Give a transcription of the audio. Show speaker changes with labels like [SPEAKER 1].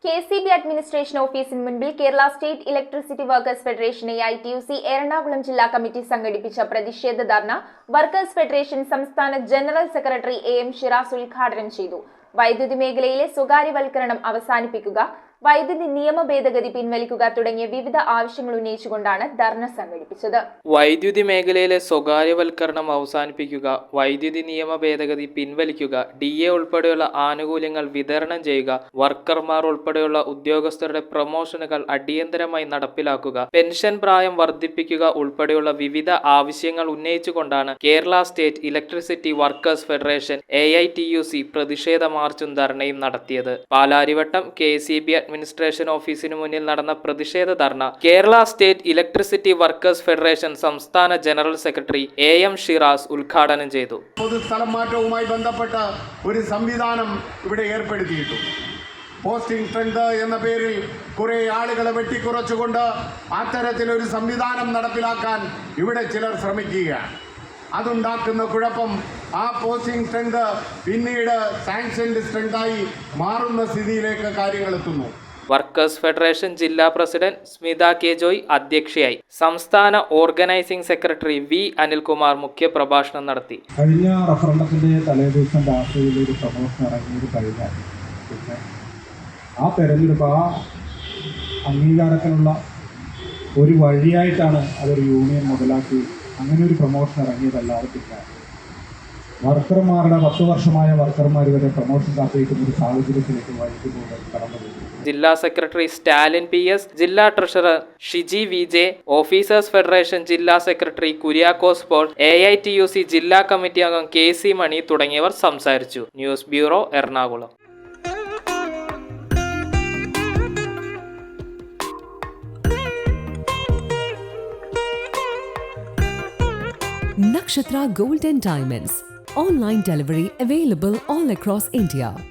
[SPEAKER 1] KCB administration ഓഫീസിന് മുൻപിൽ Kerala state electricity workers federation AITUC Ernakulam ജില്ലാ കമ്മിറ്റി സംഘടിപ്പിച്ച പ്രതിഷേധ ധർണ വർക്കേഴ്സ് ഫെഡറേഷൻ സംസ്ഥാന ജനറൽ സെക്രട്ടറി AM ഷിറാസ് ഉദ്ഘാടനം ചെയ്തു. വൈദ്യുതി മേഖലയിലെ സ്വകാര്യവൽക്കരണം അവസാനിപ്പിക്കുക, വൈദ്യുതി നിയമ ഭേദഗതി പിൻവലിക്കുക തുടങ്ങിയ വിവിധ ആവശ്യങ്ങൾ ഉന്നയിച്ചുകൊണ്ടാണ് ധർണ സംഘടിപ്പിച്ചത്.
[SPEAKER 2] വൈദ്യുതി മേഖലയിലെ സ്വകാര്യവൽക്കരണം അവസാനിപ്പിക്കുക, വൈദ്യുതി നിയമ ഭേദഗതി പിൻവലിക്കുക, DA ഉൾപ്പെടെയുള്ള ആനുകൂല്യങ്ങൾ വിതരണം ചെയ്യുക, വർക്കർമാർ ഉൾപ്പെടെയുള്ള ഉദ്യോഗസ്ഥരുടെ പ്രൊമോഷനുകൾ അടിയന്തരമായി നടപ്പിലാക്കുക, പെൻഷൻ പ്രായം വർദ്ധിപ്പിക്കുക ഉൾപ്പെടെയുള്ള വിവിധ ആവശ്യങ്ങൾ ഉന്നയിച്ചുകൊണ്ടാണ് Kerala state electricity workers federation AITUC പ്രതിഷേധ മാർച്ചും ധർണയും നടത്തിയത്. പാലാരിവട്ടം KCB അഡ്മിനിസ്ട്രേഷൻ ഓഫീസിന് മുന്നിൽ നടന്ന പ്രതിഷേധ ധർണ Kerala state electricity workers federation സംസ്ഥാന ജനറൽ സെക്രട്ടറി AM ഷിറാസ് ഉദ്ഘാടനം ചെയ്തു.
[SPEAKER 3] പൊതുസ്ഥലം മാറ്റവുമായി ബന്ധപ്പെട്ട ഒരു സംവിധാനം ഇവിടെ ഏർപ്പെടുത്തിയിട്ടുണ്ട്. പോസ്റ്റിംഗ് സ്ട്രെങ്ത് എന്ന പേരിൽ കുറെ ആളുകളെ വെട്ടിക്കുറച്ചുകൊണ്ട് അത്തരത്തിലൊരു സംവിധാനം നടപ്പിലാക്കാൻ ഇവിടെ ചിലർ ശ്രമിക്കുകയാണ്. അതുണ്ടാക്കുന്ന കുഴപ്പം ആ പോസ്റ്റിംഗ് സ്ട്രെങ്ത് പിന്നീട് സാങ്ഷൻഡ് സ്ട്രെങ്തായി മാറുന്ന സ്ഥിതിയിലേക്ക് കാര്യങ്ങൾ എത്തുന്നു.
[SPEAKER 2] വർക്കേഴ്സ് ഫെഡറേഷൻ ജില്ലാ പ്രസിഡന്റ് സ്മിത K. ജോയ് അധ്യക്ഷയായി. സംസ്ഥാന ഓർഗനൈസിംഗ് സെക്രട്ടറി V. അനിൽകുമാർ മുഖ്യപ്രഭാഷണം നടത്തി.
[SPEAKER 4] കഴിഞ്ഞ റഫറണ്ടത്തിന്റെ തലേദിവസം രാത്രിയിൽ ഒരു പ്രമോഷൻ ഇറങ്ങിയത് കഴിഞ്ഞാൽ പിന്നെ ആ തെരഞ്ഞെടുപ്പ് ആ അംഗീകാരത്തിനുള്ള ഒരു വഴിയായിട്ടാണ് അതൊരു യൂണിയൻ മുതലാക്കി അങ്ങനെ ഒരു പ്രമോഷൻ ഇറങ്ങിയതല്ലാതെ പിന്നെ വർക്കർമാരുടെ 10 വർഷമായ വർക്കർമാർ വരെ പ്രമോഷൻ കാത്തിരിക്കുന്ന ഒരു സാഹചര്യത്തിലേക്ക് വൈദ്യുതി കടന്നുപോയി.
[SPEAKER 2] ജില്ലാ സെക്രട്ടറി സ്റ്റാലിൻ PS, ജില്ലാ treasurer Shiji VJ, officers federation ജില്ലാ സെക്രട്ടറി കുര്യാക്കോസ് പോൾ, AITUC ജില്ലാ കമ്മിറ്റി അംഗം KC മണി തുടങ്ങിയവർ സംസാരിച്ചു. News bureau, Ernakulam.
[SPEAKER 5] Nakshatra Gold and Diamonds. Online delivery available all across India.